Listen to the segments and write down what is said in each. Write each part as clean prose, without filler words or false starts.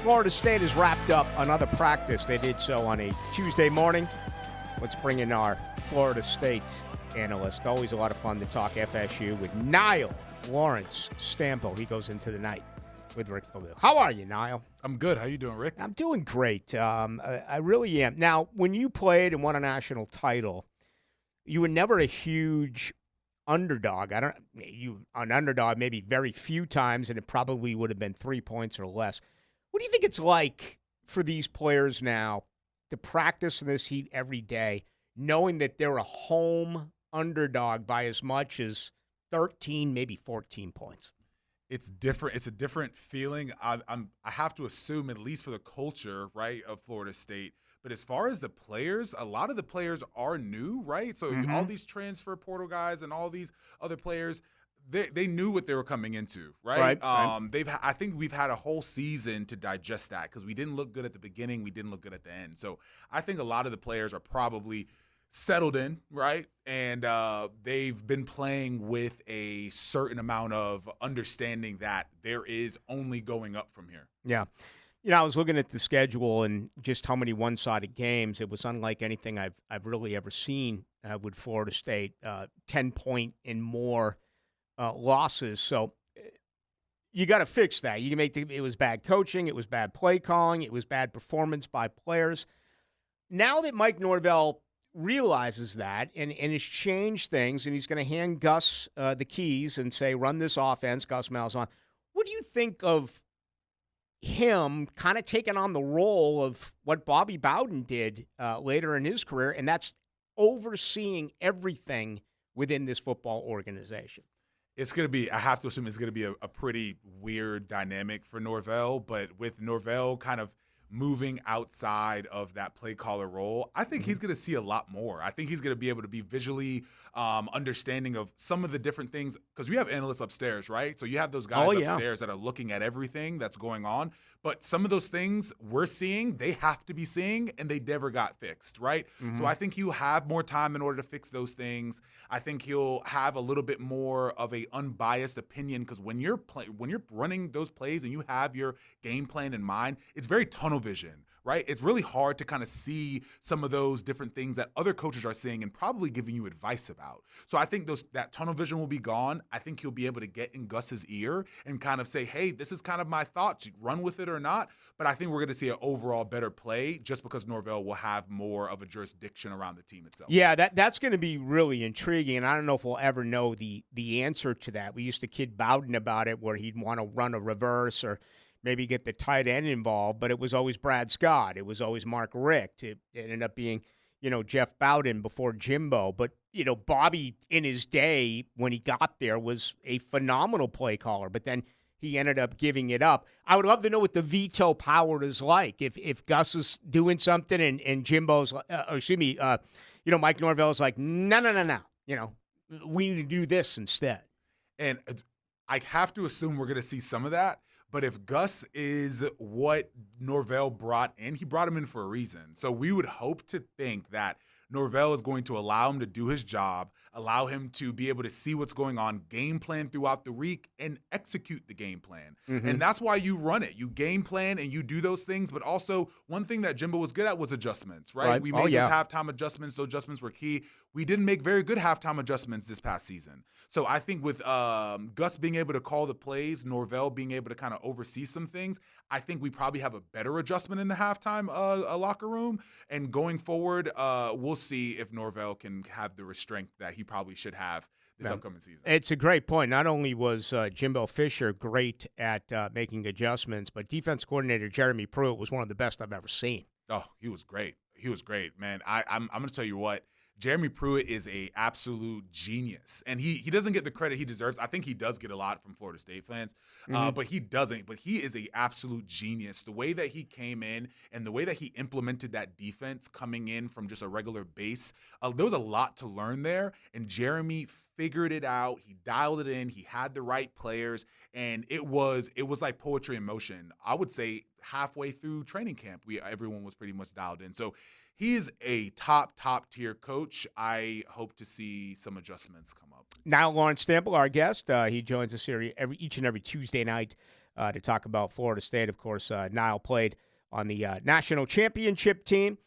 Florida State has wrapped up another practice. They did so on a Tuesday morning. Let's bring in our Florida State analyst. Always a lot of fun to talk FSU with Niall Lawrence Stample. He goes into the night with Rick Ballou. How are you, Niall? I'm good. How you doing, Rick? I'm doing great. I really am. Now, when you played and won a national title, you were never a huge underdog. An underdog maybe very few times, and it probably would have been 3 points or less. What do you think it's like for these players now to practice in this heat every day, knowing that they're a home underdog by as much as 13, maybe 14 points? It's different. It's a different feeling. I have to assume, at least for the culture, right, of Florida State. But as far as the players, a lot of the players are new, right? So all these transfer portal guys and all these other players, they knew what they were coming into, right? I think we've had a whole season to digest that because we didn't look good at the beginning, we didn't look good at the end. So I think a lot of the players are probably settled in, right? And they've been playing with a certain amount of understanding that there is only going up from here. Yeah. You know, I was looking at the schedule and just how many one-sided games. It was unlike anything I've really ever seen with Florida State. 10-point and more losses. So you got to fix that. You can it was bad coaching. It was bad play calling. It was bad performance by players. Now that Mike Norvell realizes that and has changed things, and he's going to hand Gus the keys and say, run this offense, Gus Malzahn. What do you think of him kind of taking on the role of what Bobby Bowden did later in his career, and that's overseeing everything within this football organization? It's going to be, I have to assume it's going to be a pretty weird dynamic for Norvell, but with Norvell kind of moving outside of that play caller role, I think he's going to see a lot more. I think he's going to be able to be visually understanding of some of the different things, because we have analysts upstairs, right? So you have those guys upstairs that are looking at everything that's going on, but some of those things we're seeing, they have to be seeing, and they never got fixed, right? So I think he'll have more time in order to fix those things. I think he'll have a little bit more of a unbiased opinion, because when you're running those plays and you have your game plan in mind, it's very tunnel vision, right? It's really hard to kind of see some of those different things that other coaches are seeing and probably giving you advice about. So I think that tunnel vision will be gone. I think he'll be able to get in Gus's ear and kind of say, hey, this is kind of my thoughts. Run with it or not. But I think we're going to see an overall better play just because Norvell will have more of a jurisdiction around the team itself. Yeah, that's going to be really intriguing, and I don't know if we'll ever know the answer to that. We used to kid Bowden about it, where he'd want to run a reverse or maybe get the tight end involved, but it was always Brad Scott. It was always Mark Richt. It ended up being, Jeff Bowden before Jimbo. But, Bobby in his day when he got there was a phenomenal play caller, but then he ended up giving it up. I would love to know what the veto power is like. If Gus is doing something and Jimbo's, Mike Norvell's like, no. We need to do this instead. And I have to assume we're going to see some of that. But if Gus is what Norvell brought in, he brought him in for a reason. So we would hope to think that Norvell is going to allow him to do his job, allow him to be able to see what's going on, game plan throughout the week, and execute the game plan. And that's why you run it. You game plan and you do those things. But also, one thing that Jimbo was good at was adjustments, right? We made those halftime adjustments. Those adjustments were key. We didn't make very good halftime adjustments this past season. So I think with Gus being able to call the plays, Norvell being able to kind of oversee some things, I think we probably have a better adjustment in the halftime locker room. And going forward, we'll see if Norvell can have the restraint that he probably should have this upcoming season. It's a great point. Not only was Jimbo Fisher great at making adjustments, but defense coordinator Jeremy Pruitt was one of the best I've ever seen. Oh, he was great. He was great, man. I'm going to tell you what. Jeremy Pruitt is a absolute genius, and he doesn't get the credit he deserves. I think he does get a lot from Florida State fans, but he doesn't. But he is a absolute genius. The way that he came in and the way that he implemented that defense coming in from just a regular base, there was a lot to learn there, and Jeremy figured it out. He dialed it in. He had the right players, and it was like poetry in motion. I would say halfway through training camp, everyone was pretty much dialed in. So he's a top tier coach. I hope to see some adjustments come up. Now, Lawrence Stample, our guest, he joins us here each and every Tuesday night to talk about Florida State. Of course, Nile played on the national championship team,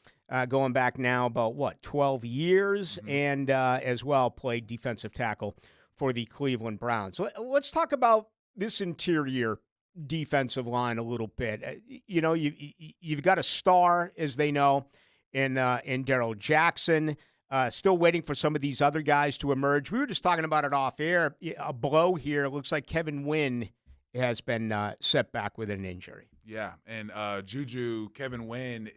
going back now about, 12 years, Mhm. and as well played defensive tackle for the Cleveland Browns. Let's talk about this interior defensive line a little bit. You've got a star, as they know, in Darrell Jackson. Still waiting for some of these other guys to emerge. We were just talking about it off air. A blow here. It looks like Kevin Wynn has been set back with an injury. Yeah, and Kevin Wynn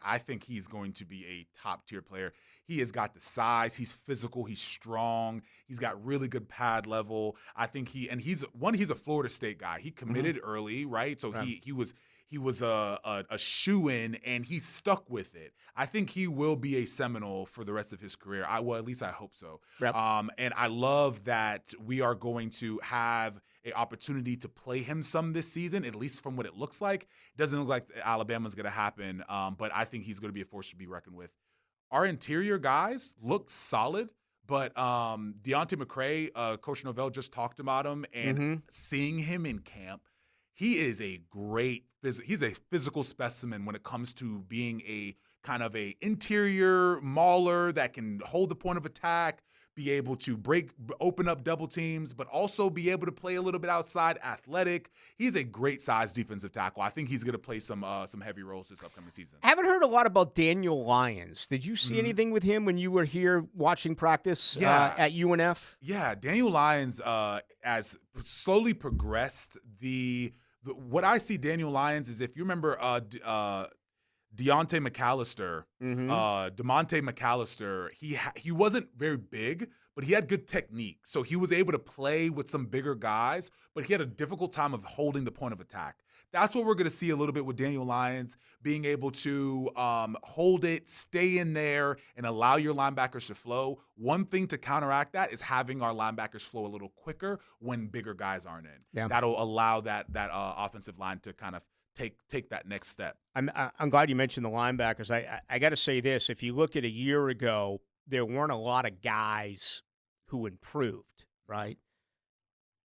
I think he's going to be a top-tier player. He has got the size, he's physical, he's strong, he's got really good pad level. I think he's a Florida State guy. He committed early, right? So Right. he was a shoe-in, and he stuck with it. I think he will be a Seminole for the rest of his career. At least I hope so. Yep. And I love that we are going to have an opportunity to play him some this season, at least from what it looks like. It doesn't look like Alabama's going to happen, but I think he's going to be a force to be reckoned with. Our interior guys look solid, but Deontay McCray, Coach Novell just talked about him, and seeing him in camp, he is he's a physical specimen when it comes to being a kind of a interior mauler that can hold the point of attack, be able to open up double teams, but also be able to play a little bit outside, athletic. He's a great size defensive tackle. I think he's going to play some heavy roles this upcoming season. Haven't heard a lot about Daniel Lyons. Did you see Mhm. anything with him when you were here watching practice Yeah. at UNF? Yeah, Daniel Lyons has slowly progressed. What I see Daniel Lyons is, if you remember Deontay McAllister, DeMonte McAllister, he wasn't very big, but he had good technique. So he was able to play with some bigger guys, but he had a difficult time of holding the point of attack. That's what we're going to see a little bit with Daniel Lyons, being able to hold it, stay in there, and allow your linebackers to flow. One thing to counteract that is having our linebackers flow a little quicker when bigger guys aren't in. Yeah. That'll allow that offensive line to kind of take that next step. I'm glad you mentioned the linebackers. I got to say this. If you look at a year ago, there weren't a lot of guys who improved, right?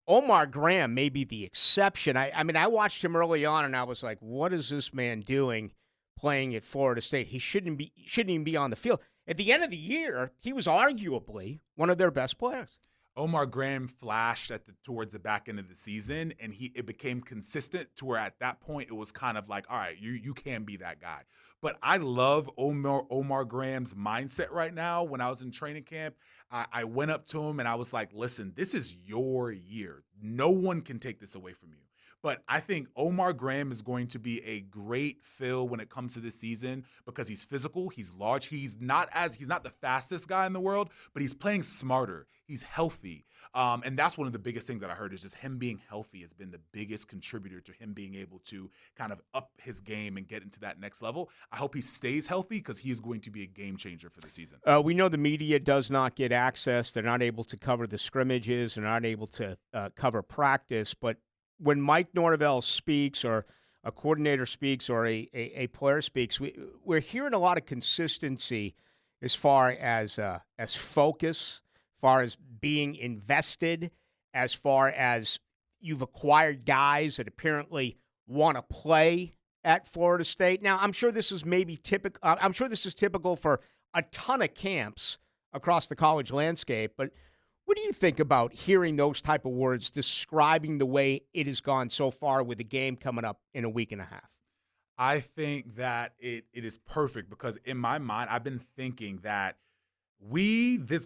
Omar Graham may be the exception. I mean, I watched him early on, and I was like, what is this man doing playing at Florida State? He shouldn't even be on the field. At the end of the year, he was arguably one of their best players. Omar Graham flashed towards the back end of the season, and it became consistent to where at that point it was kind of like, all right, you can be that guy. But I love Omar Graham's mindset right now. When I was in training camp, I went up to him and I was like, listen, this is your year. No one can take this away from you. But I think Omar Graham is going to be a great fill when it comes to this season because he's physical, he's large, he's not the fastest guy in the world, but he's playing smarter. He's healthy. And that's one of the biggest things that I heard is just him being healthy has been the biggest contributor to him being able to kind of up his game and get into that next level. I hope he stays healthy because he is going to be a game changer for the season. We know the media does not get access. They're not able to cover the scrimmages. They're not able to cover practice. But when Mike Norvell speaks or a coordinator speaks or a player speaks, we're hearing a lot of consistency as far as focus, as far as being invested, as far as you've acquired guys that apparently want to play at Florida State. Now, I'm sure this is typical. I'm sure this is typical for a ton of camps across the college landscape, but what do you think about hearing those type of words describing the way it has gone so far with the game coming up in a week and a half? I think that it is perfect because in my mind, I've been thinking that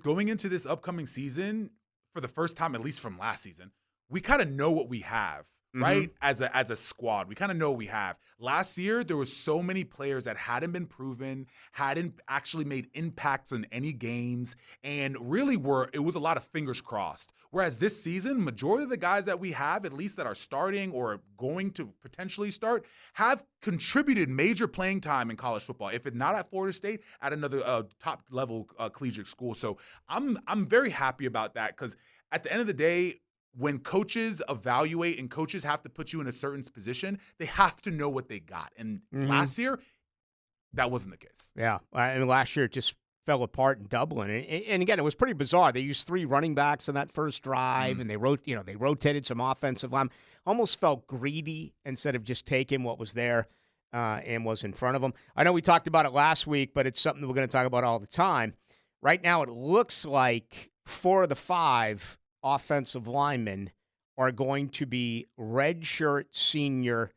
going into this upcoming season, for the first time, at least from last season, we kind of know what we have. Right? As a squad, we kind of know what we have. Last year, there were so many players that hadn't been proven, hadn't actually made impacts in any games, and really it was a lot of fingers crossed. Whereas this season, majority of the guys that we have, at least that are starting or going to potentially start, have contributed major playing time in college football. If it's not at Florida State, at another top level collegiate school. So I'm very happy about that because at the end of the day, when coaches evaluate and coaches have to put you in a certain position, they have to know what they got. And last year, that wasn't the case. Yeah. And last year, it just fell apart in Dublin. And again, it was pretty bizarre. They used 3 running backs on that first drive, and they rotated some offensive line. Almost felt greedy instead of just taking what was there and was in front of them. I know we talked about it last week, but it's something that we're going to talk about all the time. Right now, it looks like 4 of the 5 offensive linemen are going to be redshirt senior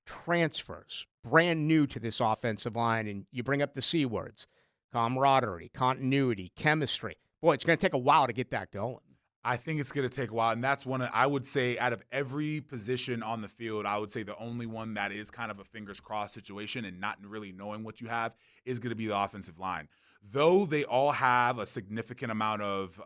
transfers, brand new to this offensive line. And you bring up the C words: camaraderie, continuity, chemistry. Boy, it's going to take a while to get that going. I think it's going to take a while, and that's I would say, out of every position on the field, I would say the only one that is kind of a fingers crossed situation and not really knowing what you have is going to be the offensive line. Though they all have a significant amount of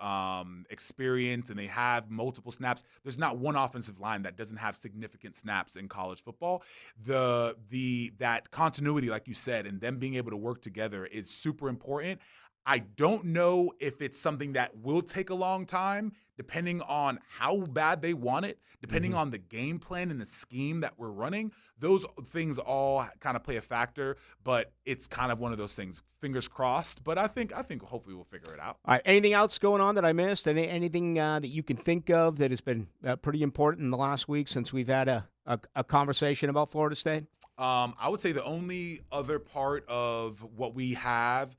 experience and they have multiple snaps, there's not one offensive line that doesn't have significant snaps in college football. That continuity, like you said, and them being able to work together is super important. I don't know if it's something that will take a long time, depending on how bad they want it, depending on the game plan and the scheme that we're running. Those things all kind of play a factor, but it's kind of one of those things. Fingers crossed, but I think hopefully we'll figure it out. All right. Anything else going on that I missed? Anything that you can think of that has been pretty important in the last week since we've had a conversation about Florida State? I would say the only other part of what we have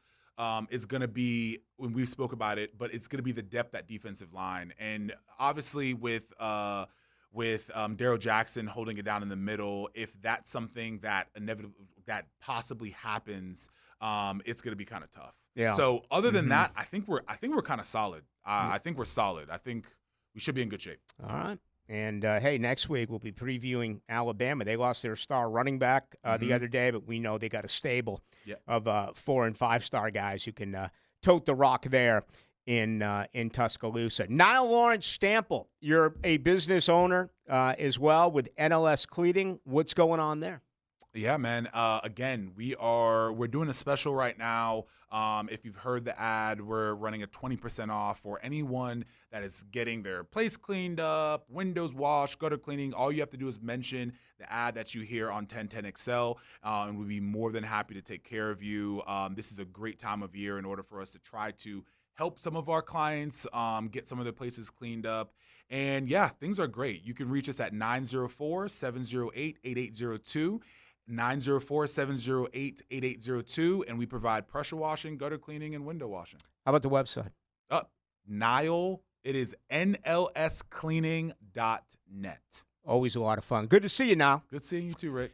is going to be, when we spoke about it, but it's going to be the depth at defensive line. And obviously with Darryl Jackson holding it down in the middle, if that's something that that possibly happens, it's going to be kind of tough. Yeah. So other than that, I think we're kind of solid. I think we're solid. I think we should be in good shape. All right. And, hey, next week we'll be previewing Alabama. They lost their star running back the other day, but we know they got a stable of 4- and 5-star guys who can tote the rock there in Tuscaloosa. Niall Lawrence Stample, you're a business owner as well with NLS Cleaning. What's going on there? Yeah, man. Again, we're doing a special right now. If you've heard the ad, we're running a 20% off for anyone that is getting their place cleaned up, windows washed, gutter cleaning. All you have to do is mention the ad that you hear on 1010 Excel, and we'll be more than happy to take care of you. This is a great time of year in order for us to try to help some of our clients get some of their places cleaned up. And yeah, things are great. You can reach us at 904-708-8802. 904-708-8802, and we provide pressure washing, gutter cleaning, and window washing. How about the website? Niall, it is nlscleaning.net. Always a lot of fun. Good to see you now. Good seeing you too, Rick.